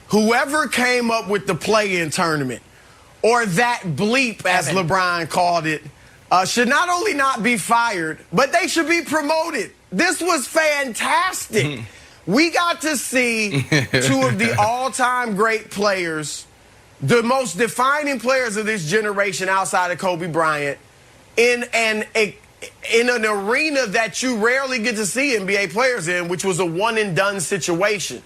whoever came up with the play-in tournament, or that bleep, as LeBron called it, should not only not be fired, but they should be promoted. This was fantastic. We got to see two of the all-time great players, the most defining players of this generation outside of Kobe Bryant, in an arena that you rarely get to see NBA players in, which was a one-and-done situation.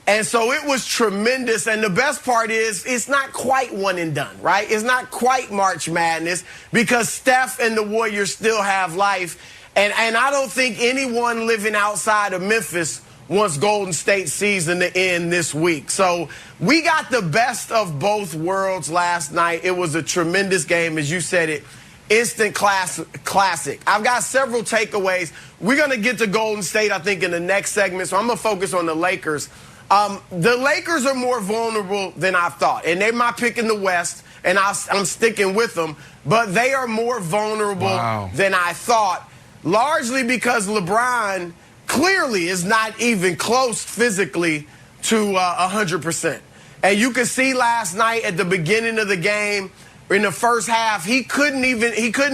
And so it was tremendous. And the best part is it's not quite one and done, right? It's not quite March Madness because Steph and the Warriors still have life. And I don't think anyone living outside of Memphis wants Golden State season to end this week. So we got the best of both worlds last night. It was a tremendous game, as you said it. Instant classic. I've got several takeaways. We're going to get to Golden State, I think, in the next segment. So I'm going to focus on the Lakers. The Lakers are more vulnerable than I thought. And they're my pick in the West, and I'm sticking with them. But they are more vulnerable than I thought, largely because LeBron clearly is not even close physically to 100%. And you could see last night at the beginning of the game, in the first half, he couldn't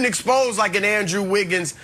expose like an Andrew Wiggins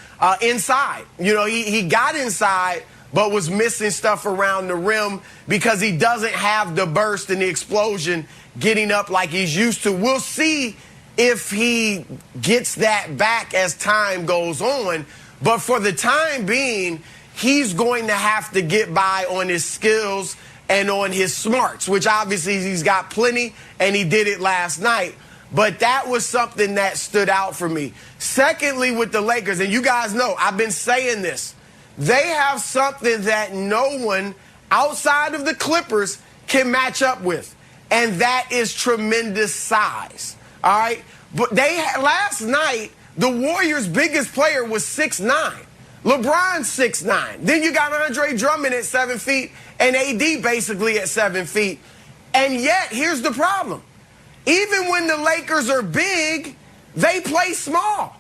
inside. You know, he got inside, but was missing stuff around the rim because he doesn't have the burst and the explosion getting up like he's used to. We'll see if he gets that back as time goes on. But for the time being, he's going to have to get by on his skills and on his smarts, which obviously he's got plenty, and he did it last night. But that was something that stood out for me. Secondly, with the Lakers, and you guys know, I've been saying this, they have something that no one outside of the Clippers can match up with, and that is tremendous size. All right? But last night, the Warriors' biggest player was 6'9". LeBron's 6'9". Then you got Andre Drummond at 7 feet and AD basically at 7 feet. And yet, here's the problem. Even when the Lakers are big, they play small.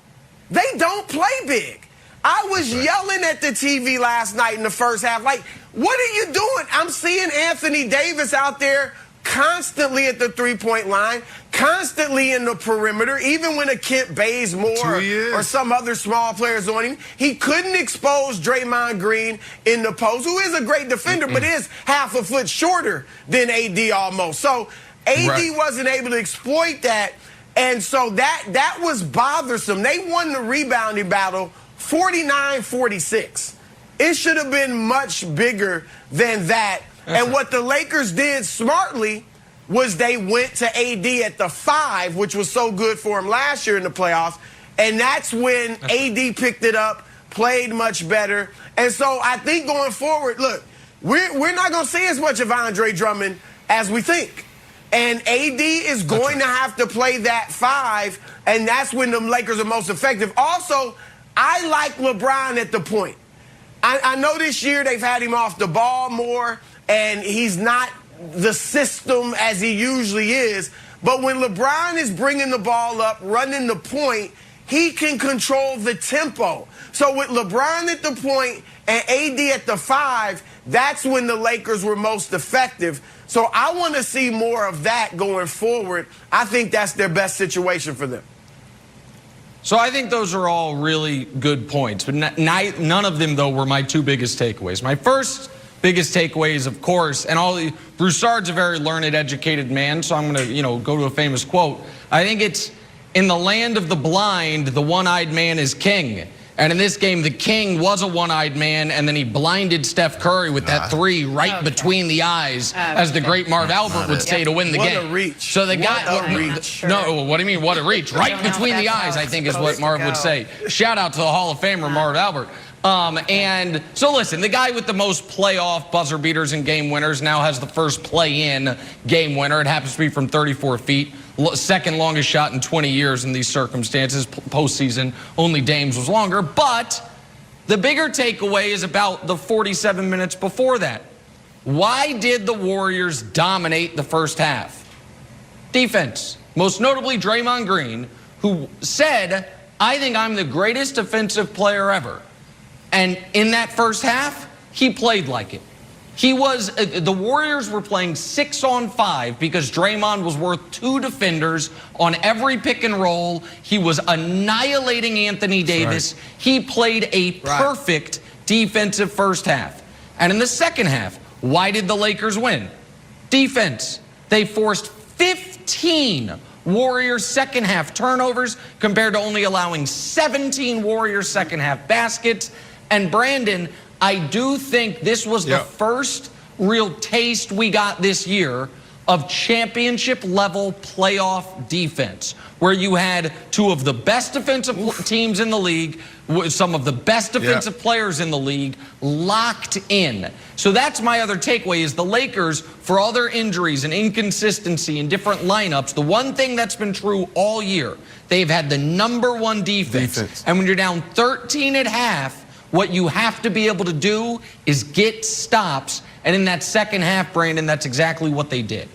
They don't play big. I was yelling at the TV last night in the first half, like, what are you doing? I'm seeing Anthony Davis out there constantly at the three-point line, constantly in the perimeter, even when a Kent Bazemore or some other small players on him. He couldn't expose Draymond Green in the post, who is a great defender, but is half a foot shorter than AD almost. So AD wasn't able to exploit that, and so that was bothersome. They won the rebounding battle 49-46. It should have been much bigger than that. And what the Lakers did smartly was they went to AD at the 5, which was so good for him last year in the playoffs. And that's when AD picked it up, played much better. And so I think going forward, look, we're not going to see as much of Andre Drummond as we think. And AD is going to have to play that 5, and that's when the Lakers are most effective. Also, I like LeBron at the point. I know this year they've had him off the ball more, and he's not the system as he usually is. But when LeBron is bringing the ball up, running the point, he can control the tempo. So with LeBron at the point and AD at the 5, that's when the Lakers were most effective. So I want to see more of that going forward. I think that's their best situation for them. So I think those are all really good points, but none of them, though, were my two biggest takeaways. My first biggest takeaway is, of course, and Broussard's a very learned, educated man, so I'm going to, go to a famous quote. I think it's, in the land of the blind, the one-eyed man is king. And in this game, the king was a one-eyed man, and then he blinded Steph Curry with that 3 right between the eyes, as the great Marv Albert would say, to win the game. What a reach. So the guy, what a reach. No, what do you mean, what a reach? Right between the eyes, I think is what Marv would say. Shout out to the Hall of Famer, Marv Albert. And so listen, the guy with the most playoff buzzer beaters and game winners now has the first play-in game winner. It happens to be from 34 feet. Second longest shot in 20 years in these circumstances. Postseason, only Dame's was longer. But the bigger takeaway is about the 47 minutes before that. Why did the Warriors dominate the first half? Defense. Most notably Draymond Green, who said, I think I'm the greatest defensive player ever. And in that first half, he played like it. The Warriors were playing 6-on-5 because Draymond was worth 2 defenders on every pick and roll. He was annihilating Anthony Davis. Right. He played a perfect defensive first half. And in the second half, why did the Lakers win? Defense. They forced 15 Warriors second half turnovers compared to only allowing 17 Warriors second half baskets. And Brandon, I do think this was the first real taste we got this year of championship-level playoff defense, where you had 2 of the best defensive teams in the league, some of the best defensive players in the league, locked in. So that's my other takeaway is the Lakers, for all their injuries and inconsistency in different lineups, the one thing that's been true all year, they've had the #1 defense. And when you're down 13 at half, what you have to be able to do is get stops. And in that second half, Brandon, that's exactly what they did.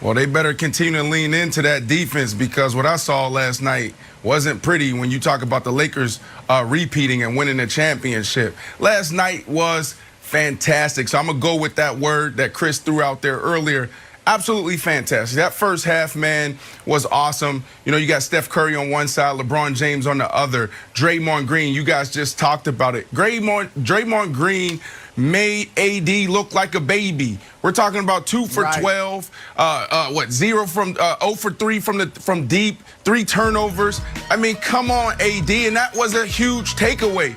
Well, they better continue to lean into that defense because what I saw last night wasn't pretty when you talk about the Lakers repeating and winning the championship. Last night was fantastic. So I'm going to go with that word that Chris threw out there earlier. Absolutely fantastic. That first half, man, was awesome. You know, you got Steph Curry on one side, LeBron James on the other, Draymond Green. You guys just talked about it. Draymond Green made AD look like a baby. We're talking about 2 for 12, 0 for 3 from deep, 3 turnovers. I mean, come on, AD, and that was a huge takeaway.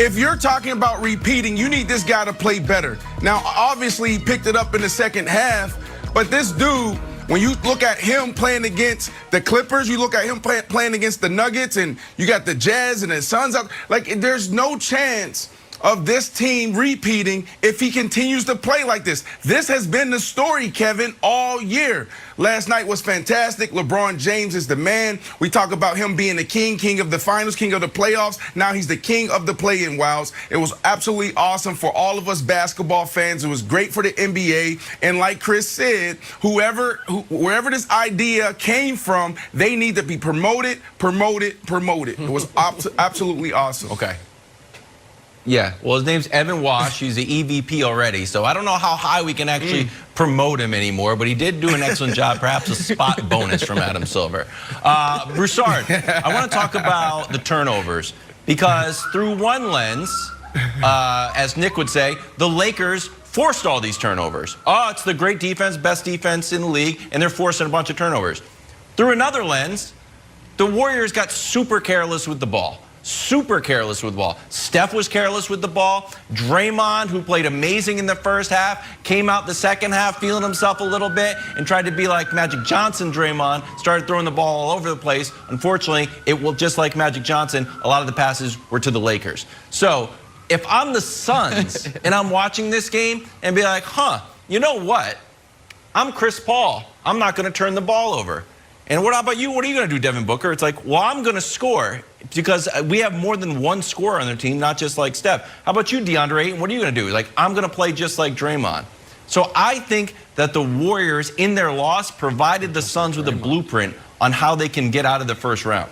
If you're talking about repeating, you need this guy to play better. Now, obviously, he picked it up in the second half, but this dude, when you look at him playing against the Clippers, you look at him playing against the Nuggets, and you got the Jazz and the Suns out, like there's no chance of this team repeating if he continues to play like this. This has been the story, Kevin, all year. Last night was fantastic. LeBron James is the man. We talk about him being the king of the finals, king of the playoffs. Now he's the king of the play-in, Wows. It was absolutely awesome for all of us basketball fans. It was great for the NBA. And like Chris said, wherever this idea came from, they need to be promoted. It was absolutely awesome. Okay. Yeah, well, his name's Evan Wash. He's the EVP already, so I don't know how high we can actually promote him anymore, but he did do an excellent job, perhaps a spot bonus from Adam Silver. Broussard, I want to talk about the turnovers, because through one lens, as Nick would say, the Lakers forced all these turnovers. Oh, it's the great defense, best defense in the league, and they're forcing a bunch of turnovers. Through another lens, the Warriors got super careless with the ball. Super careless with the ball. Steph was careless with the ball. Draymond, who played amazing in the first half, came out the second half feeling himself a little bit and tried to be like Magic Johnson. Draymond started throwing the ball all over the place. Unfortunately, it will just like Magic Johnson, a lot of the passes were to the Lakers. So if I'm the Suns and I'm watching this game and be like, you know what? I'm Chris Paul. I'm not going to turn the ball over. And what about you? What are you going to do, Devin Booker? It's like, well, I'm going to score because we have more than one scorer on their team, not just like Steph. How about you, DeAndre Ayton? What are you going to do? Like, I'm going to play just like Draymond. So I think that the Warriors, in their loss, provided the Suns with a blueprint on how they can get out of the first round.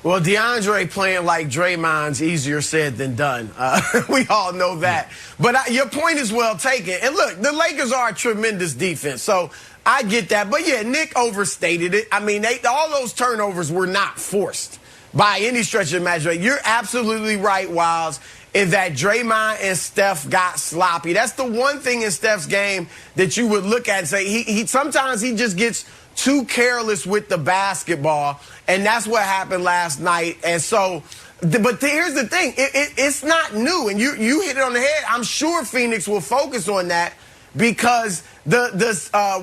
Well, DeAndre playing like Draymond's easier said than done. We all know that. But your point is well taken. And look, the Lakers are a tremendous defense. So I get that. But, yeah, Nick overstated it. I mean, all those turnovers were not forced by any stretch of the imagination. You're absolutely right, Wiles, in that Draymond and Steph got sloppy. That's the one thing in Steph's game that you would look at and say sometimes he just gets too careless with the basketball, and that's what happened last night. And so, but here's the thing. It's not new, and you hit it on the head. I'm sure Phoenix will focus on that because the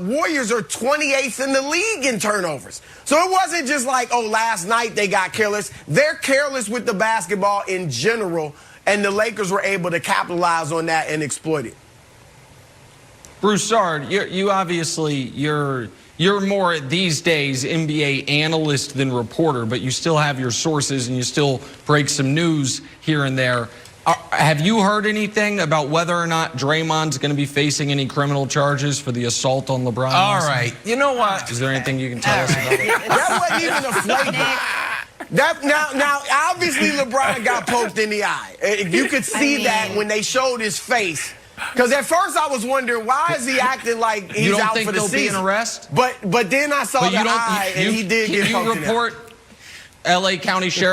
Warriors are 28th in the league in turnovers. So it wasn't just like, oh, last night they got careless. They're careless with the basketball in general, and the Lakers were able to capitalize on that and exploit it. Broussard, you're more these days NBA analyst than reporter, but you still have your sources and you still break some news here and there. Have you heard anything about whether or not Draymond's going to be facing any criminal charges for the assault on LeBron? All right. You know what? Is there anything you can tell us about it? That wasn't even a flagrant. Now, obviously, LeBron got poked in the eye. You could see that when they showed his face. Because at first I was wondering, why is he acting like he's out for the season? You don't think there'll be an arrest? But then I saw the eye, and he did get poked in the eye. Can you report L.A. County Sheriff?